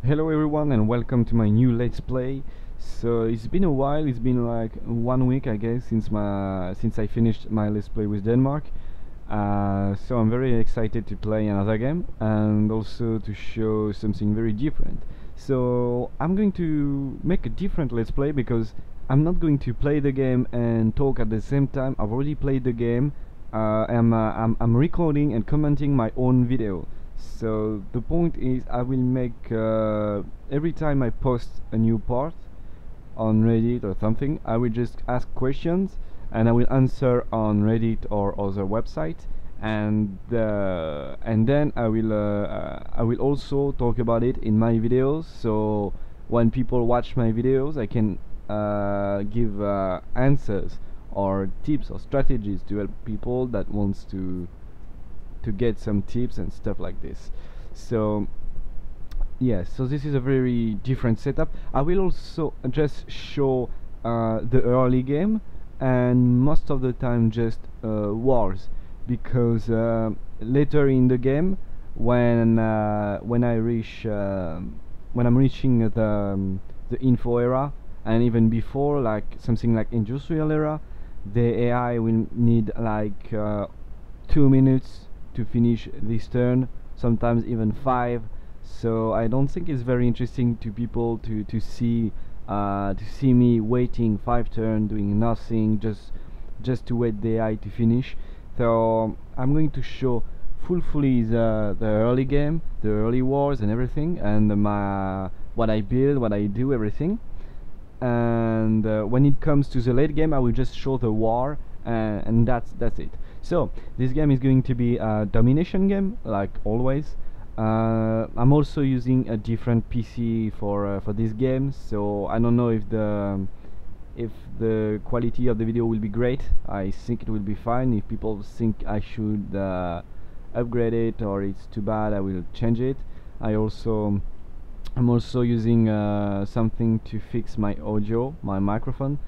Hello everyone and welcome to my new Let's Play. So it's been a while, it's been like 1 week I guess since I finished my Let's Play with Denmark. So I'm very excited to play another game and also to show something very different. So I'm going to make a different Let's Play because I'm not going to play the game and talk at the same time. I've already played the game. I'm recording and commenting my own video. So the point is I will make every time I post a new part on Reddit or something, I will just ask questions and I will answer on Reddit or other websites, and then I will also talk about it in my videos. So when people watch my videos, I can give answers or tips or strategies to help people that wants to get some tips and stuff like this. So yes, so this is a very different setup. I will also just show the early game and most of the time just wars, because later in the game when I reach when I'm reaching the info era, and even before, like something like industrial era, the AI will need like 2 minutes to finish this turn, sometimes even 5. So I don't think it's very interesting to people to see me waiting 5 turns doing nothing, just to wait the AI to finish. So I'm going to show fully the early game, the early wars and everything, and my what I build, what I do, everything. And when it comes to the late game, I will just show the war, and that's it. So this game is going to be a domination game, like always. I'm also using a different PC for this game, so I don't know if the quality of the video will be great. I think it will be fine. If people think I should upgrade it or it's too bad, I will change it. I'm also using something to fix my audio, my microphone,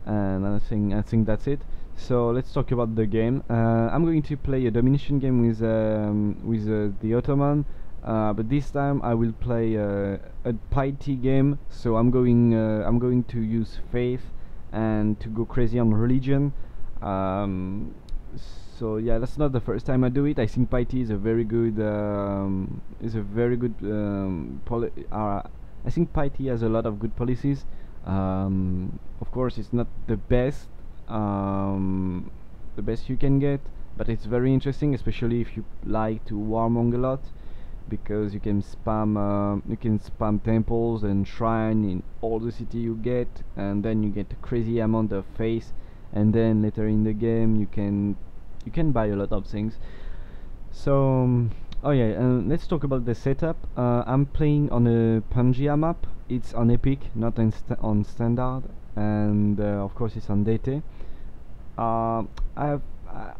and I think that's it. So let's talk about the game. I'm going to play a domination game with the Ottoman, but this time I will play a piety game. So I'm going to use faith and to go crazy on religion. Um, so yeah, that's not the first time I do it. I think piety is a very good I think piety has a lot of good policies. Of course, it's not the best you can get, but it's very interesting, especially if you like to warmong a lot, because you can spam temples and shrine in all the city you get, and then you get a crazy amount of faith, and then later in the game you can buy a lot of things. So oh yeah, let's talk about the setup. I'm playing on a Pangea map. It's on epic, not on standard, and of course it's on DT. uh,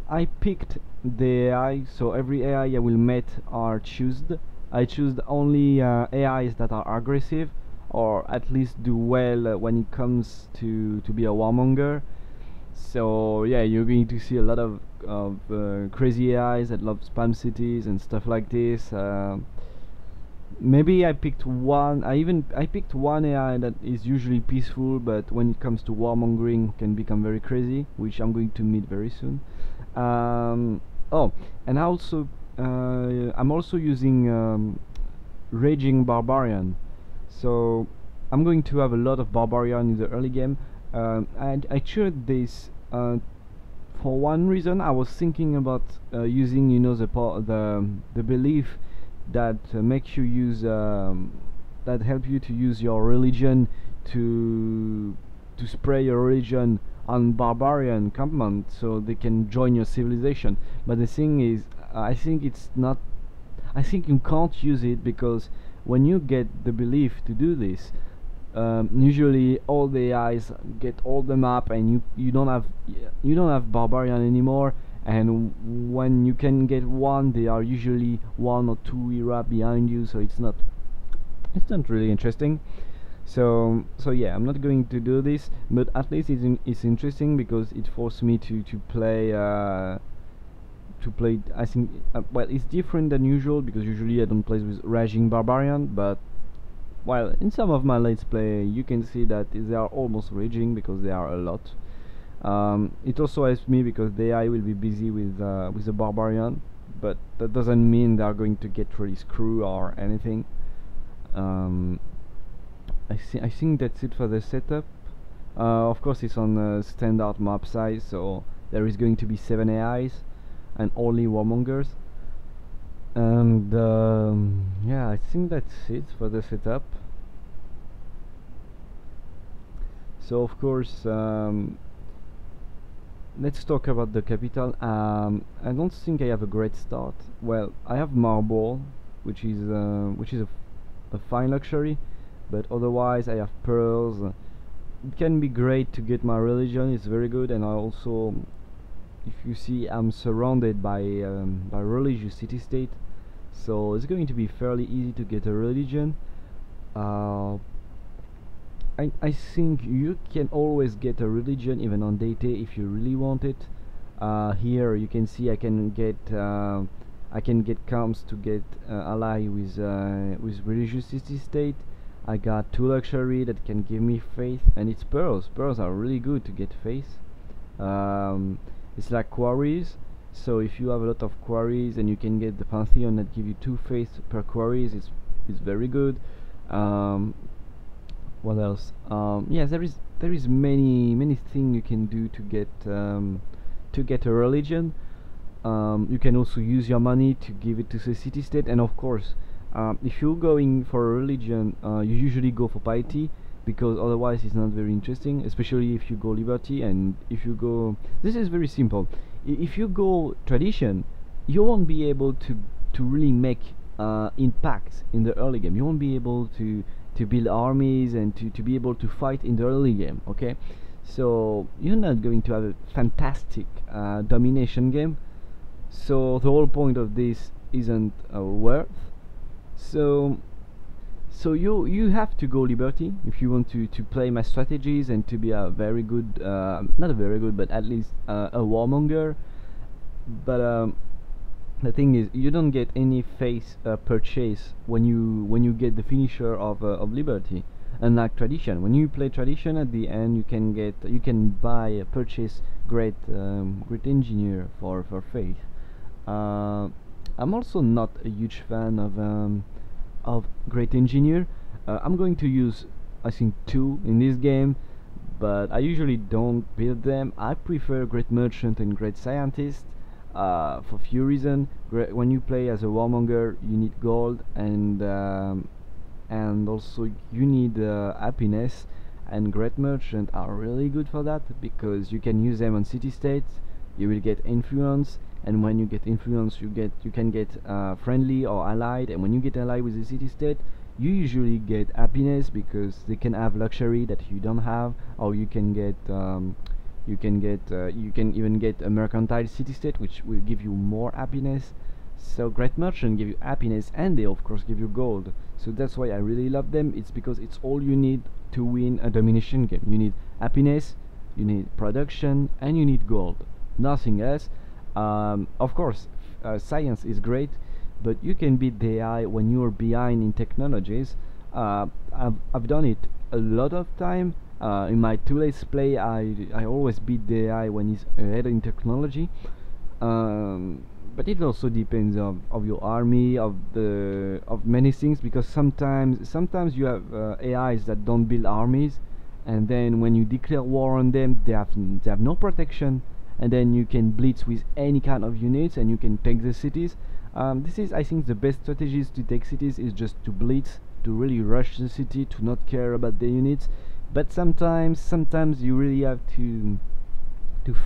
I picked the AI, so every AI I will meet are chosen. I choose only AIs that are aggressive, or at least do well when it comes to be a warmonger. So yeah, you're going to see a lot of crazy AIs that love spam cities and stuff like this. Maybe I picked one. I picked one AI that is usually peaceful, but when it comes to warmongering can become very crazy, which I'm going to meet very soon. Oh, and I'm also using raging barbarian. So I'm going to have a lot of barbarian in the early game. And I chose this for one reason. I was thinking about using, the belief that makes you use that help you to use your religion to spray your religion on barbarian encampment so they can join your civilization. But the thing is, I think it's not. I think you can't use it, because when you get the belief to do this, usually all the AIs get all the map, and you don't have barbarian anymore. And when you can get one, they are usually 1 or 2 era behind you, so it's not really interesting. So yeah, I'm not going to do this, but at least it's interesting because it forced me to play I think well, it's different than usual, because usually I don't play with raging barbarian, but while in some of my let's play you can see that they are almost raging because they are a lot. It also helps me because the AI will be busy with the barbarian, but that doesn't mean they are going to get really screwed or anything. um, I think that's it for the setup. Of course it's on a standard map size, so there is going to be 7 AIs and only warmongers. And yeah, I think that's it for the setup. So of course, let's talk about the capital. I don't think I have a great start. Well, I have marble, which is a fine luxury, but otherwise I have pearls. It can be great to get my religion. It's very good, and I also, if you see, I'm surrounded by religious city-state, so it's going to be fairly easy to get a religion. Uh, I think you can always get a religion even on Deity if you really want it. Here you can see I can get camps to get ally with religious city-state. I got 2 luxury that can give me faith, and it's pearls. Pearls are really good to get faith. It's like quarries, so if you have a lot of quarries and you can get the pantheon that give you 2 faith per quarries, it's very good. What else? Yes, there is many things you can do to get a religion. You can also use your money to give it to the city state, and of course, if you're going for a religion, you usually go for piety, because otherwise it's not very interesting, especially if you go liberty. And if you go, this is very simple, if you go tradition, you won't be able to really make impact in the early game. You won't be able to build armies and to be able to fight in the early game, okay? So you're not going to have a fantastic domination game, so the whole point of this isn't worth. So you have to go liberty if you want to play my strategies and to be a very good, not a very good, but at least a warmonger. But the thing is, you don't get any face purchase when you get the finisher of liberty. Unlike tradition, when you play tradition, at the end you can buy purchase great engineer for faith. I'm also not a huge fan of great engineer. I'm going to use, I think, 2 in this game, but I usually don't build them. I prefer great merchant and great scientist for few reasons. When you play as a warmonger, you need gold, and also you need happiness, and great merchant are really good for that because you can use them on city states. You will get influence, and when you get influence, you can get friendly or allied, and when you get allied with the city state, you usually get happiness because they can have luxury that you don't have, or you can even get a mercantile city state, which will give you more happiness. So great merchant give you happiness, and they of course give you gold. So that's why I really love them. It's because it's all you need to win a domination game. You need happiness, you need production, and you need gold. Nothing else. Of course, science is great, but you can beat the AI when you are behind in technologies. I've done it a lot of time. In my 2 let's play, I always beat the AI when he's ahead in technology. But it also depends of your army, of many things, because sometimes you have AIs that don't build armies, and then when you declare war on them, they have no protection, and then you can blitz with any kind of units and you can take the cities. This is, I think, the best strategies to take cities is just to blitz, to really rush the city, to not care about the units. But sometimes you really have to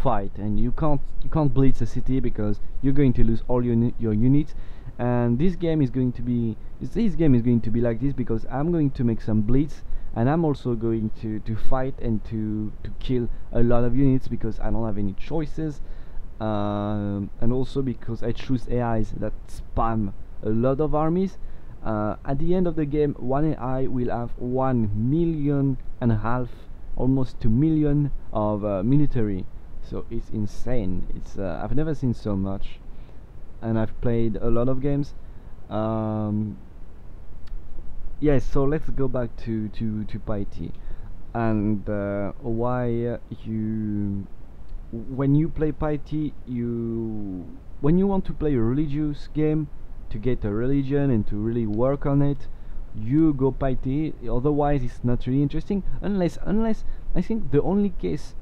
fight, and you can't blitz a city because you're going to lose all your units. And this game is going to be like this, because I'm going to make some blitz, and I'm also going to fight and to kill a lot of units because I don't have any choices, and also because I choose AIs that spam a lot of armies. At the end of the game, one AI will have 1.5 million, almost 2 million of military. So it's insane. It's I've never seen so much, and I've played a lot of games. Yes, so let's go back to piety and why you when you play piety, when you want to play a religious game to get a religion and to really work on it, you go piety. Otherwise it's not really interesting, unless I think the only case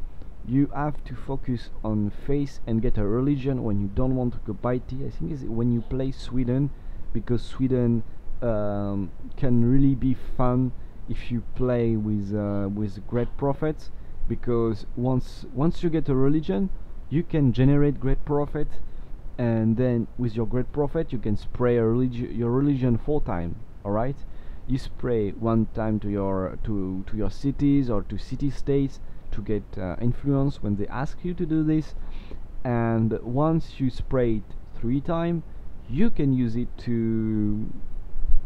you have to focus on faith and get a religion when you don't want to go piety, I think, is when you play Sweden, because Sweden can really be fun if you play with great prophets, because once you get a religion, you can generate great profit, and then with your great profit you can spray your religion 4 times. All right, you spray 1 time to your cities or to city states to get influence when they ask you to do this, and once you spray it 3 times, you can use it to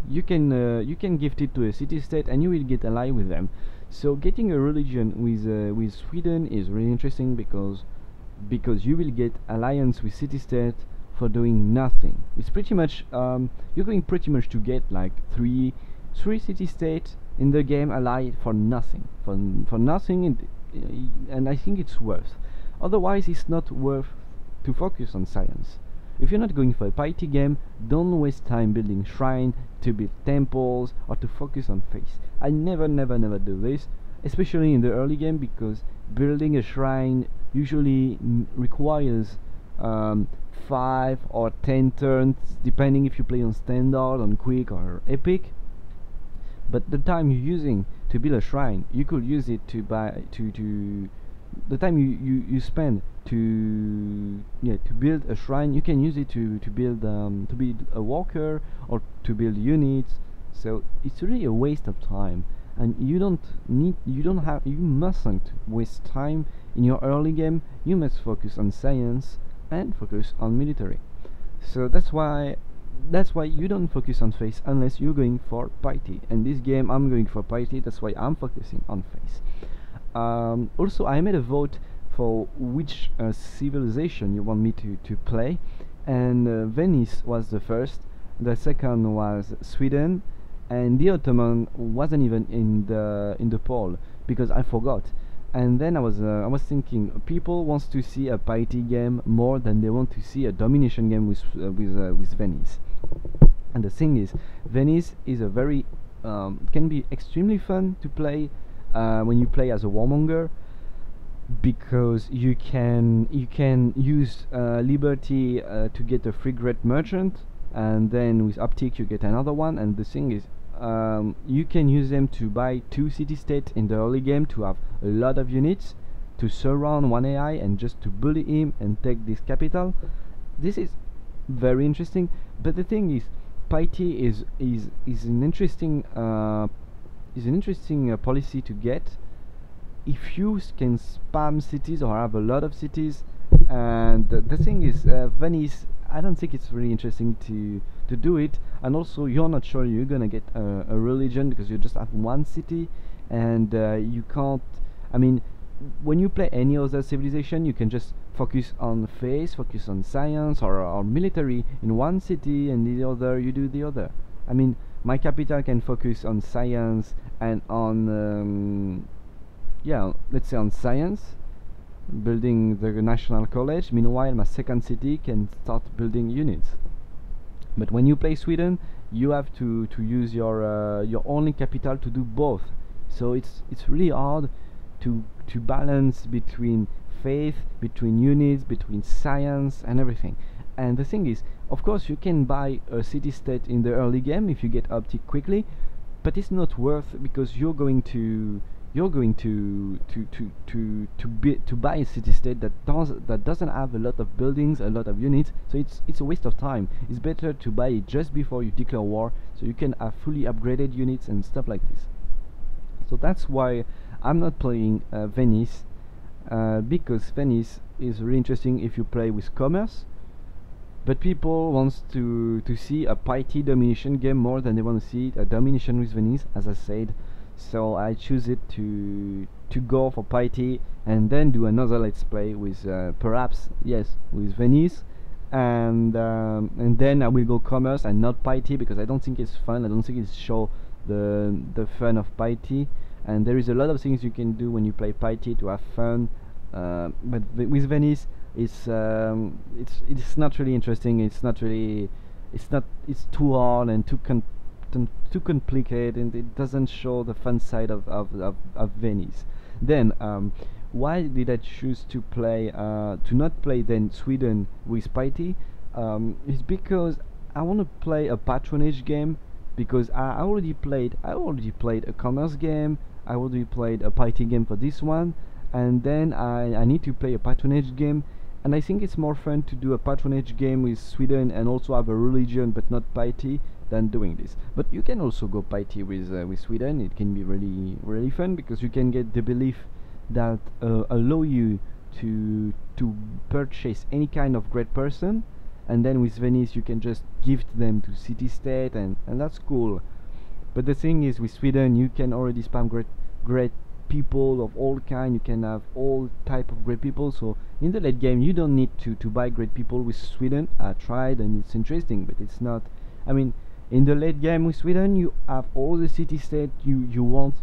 you can gift it to a city state and you will get allied with them. So getting a religion with Sweden is really interesting, because you will get alliance with city state for doing nothing. It's pretty much you're going pretty much to get like three city states in the game allied for nothing, for nothing, and I think it's worth. Otherwise, it's not worth to focus on science. If you're not going for a piety game, don't waste time building shrine, to build temples, or to focus on faith. I never do this, especially in the early game, because building a shrine usually requires 5 or 10 turns, depending if you play on standard, on quick, or epic. But the time you're using to build a shrine, you could use it to buy to the time you spend to build a shrine, you can use it to build a walker or to build units. So it's really a waste of time, and you mustn't waste time in your early game. You must focus on science and focus on military. So that's why you don't focus on face unless you're going for piety. And this game I'm going for piety, that's why I'm focusing on face. Also, I made a vote for which civilization you want me to play, and Venice was the first, the second was Sweden, and the Ottoman wasn't even in the poll because I forgot. And then I was thinking, people wants to see a piety game more than they want to see a domination game with Venice. And the thing is, Venice is a very can be extremely fun to play when you play as a warmonger, because you can use liberty to get a free great merchant, and then with optic you get another one. And the thing is, you can use them to buy 2 city states in the early game, to have a lot of units, to surround one AI and just to bully him and take this capital. This is very interesting. But the thing is, piety is an interesting policy to get if you can spam cities or have a lot of cities. And the thing is, Venice, I don't think it's really interesting to do it, and also you're not sure you're gonna get a religion because you just have 1 city, and you can't, I mean, when you play any other civilization, you can just focus on faith, focus on science, or military in 1 city, and the other you do the other. I mean, my capital can focus on science and on let's say on science, building the national college. Meanwhile, my second city can start building units. But when you play Sweden, you have to use your only capital to do both. So it's really hard to balance between faith, between units, between science and everything. And the thing is, of course, you can buy a city state in the early game if you get optic quickly, but it's not worth, because you're going to buy a city state that doesn't have a lot of buildings, a lot of units. So it's a waste of time. It's better to buy it just before you declare war, so you can have fully upgraded units and stuff like this. So that's why I'm not playing Venice, because Venice is really interesting if you play with commerce, but people wants to see a piety domination game more than they want to see a domination with Venice, as I said. So I choose it to go for piety, and then do another let's play with perhaps, yes, with Venice, and then I will go commerce and not piety, because I don't think it's fun. I don't think it show the fun of piety. And there is a lot of things you can do when you play piety to have fun. But with Venice, it's not really interesting. It's too hard and too complicated, and it doesn't show the fun side of Venice. Then why did I choose to not play then Sweden with piety? It's because I want to play a patronage game, because I already played a commerce game. I already played a piety game for this one, and then I need to play a patronage game. And I think it's more fun to do a patronage game with Sweden and also have a religion but not piety than doing this. But you can also go piety with Sweden. It can be really fun, because you can get the belief that allow you to purchase any kind of great person, and then with Venice you can just gift them to city state, and that's cool. But the thing is, with Sweden you can already spam great people of all kind. You can have all type of great people, so in the late game you don't need to buy great people with Sweden. I tried and it's interesting, but it's not, I mean, in the late game with Sweden you have all the city state you want,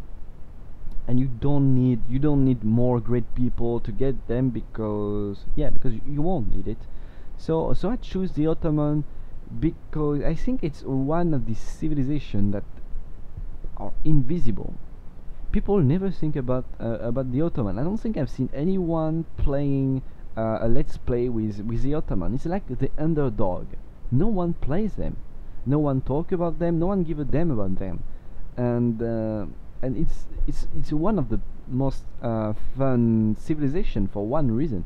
and you don't need more great people to get them, because you won't need it. So I choose the Ottoman because I think it's one of the civilization that are invisible. People never think about the Ottoman. I don't think I've seen anyone playing a let's play with the Ottoman. It's like the underdog. No one plays them. No one talk about them. No one give a damn about them. And it's one of the most fun civilization for one reason.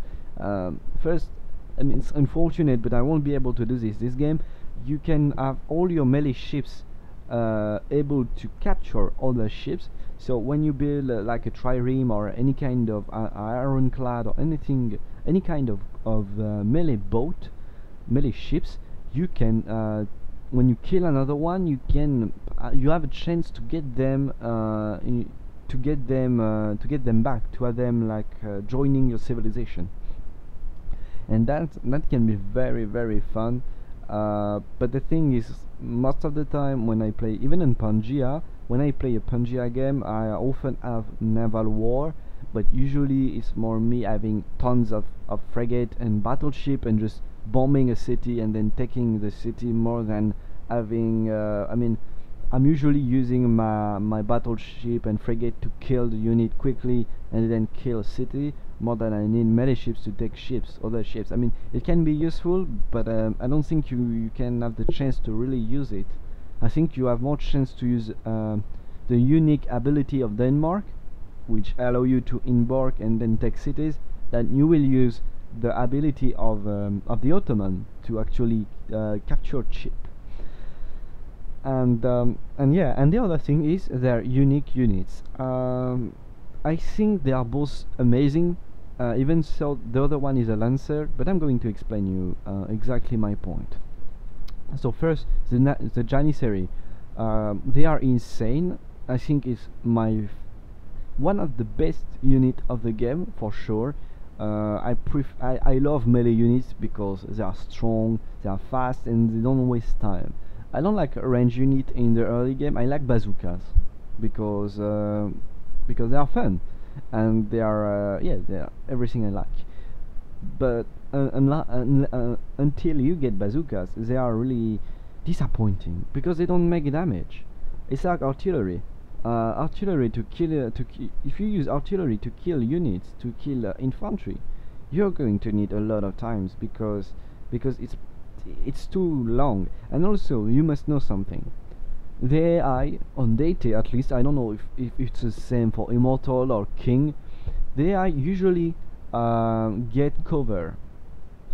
First, and it's unfortunate, but I won't be able to do this game. You can have all your melee ships able to capture other ships. So when you build like a trireme or any kind of ironclad or anything, any kind of melee boat, melee ships, you can when you kill another one, you can you have a chance to get them to get them back, to have them like joining your civilization, and that can be very fun. But the thing is, most of the time when I play, even in Pangea, when I play a Pangea game, I often have naval war, but usually it's more me having tons of frigate and battleship and just bombing a city and then taking the city, more than having I mean, I'm usually using my battleship and frigate to kill the unit quickly and then kill a city, more than I need melee ships to take other ships. I mean, it can be useful, but I don't think you can have the chance to really use it. I think you have more chance to use the unique ability of Denmark, which allow you to embark and then take cities, than you will use the ability of the Ottoman to actually capture ship. And yeah, and the other thing is their unique units. I think they are both amazing, even so the other one is a lancer, but I'm going to explain you exactly my point. So first, the Janissary, they are insane. I think it's one of the best unit of the game for sure. I love melee units because they are strong, they are fast, and they don't waste time. I don't like a range unit in the early game. I like bazookas because they are fun, and they are everything I like. But until you get bazookas, they are really disappointing because they don't make damage. It's like artillery. Artillery to kill if you use artillery to kill units, to kill infantry, you're going to need a lot of times, because it's too long. And also you must know something. The AI on Deity, at least, I don't know if it's the same for Immortal or King, the AI usually get cover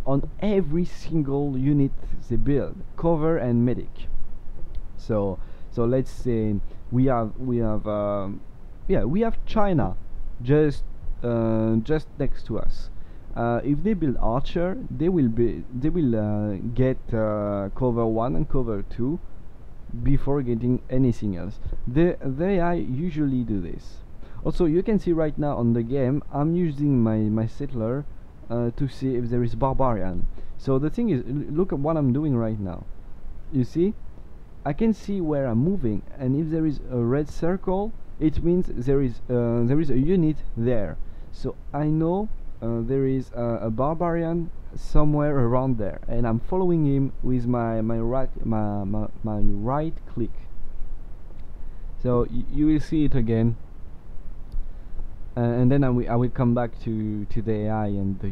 on every single unit they build, cover and medic. So let's say we have China just next to us. If they build archer, they will get cover 1 and cover 2 before getting anything else. They usually do this. Also, you can see right now on the game, I'm using my settler to see if there is barbarian. So the thing is, look at what I'm doing right now. You see, I can see where I'm moving, and if there is a red circle, it means there is a unit there. So I know there is a barbarian somewhere around there, and I'm following him with my right click. So you will see it again, and then I will come back to the AI and the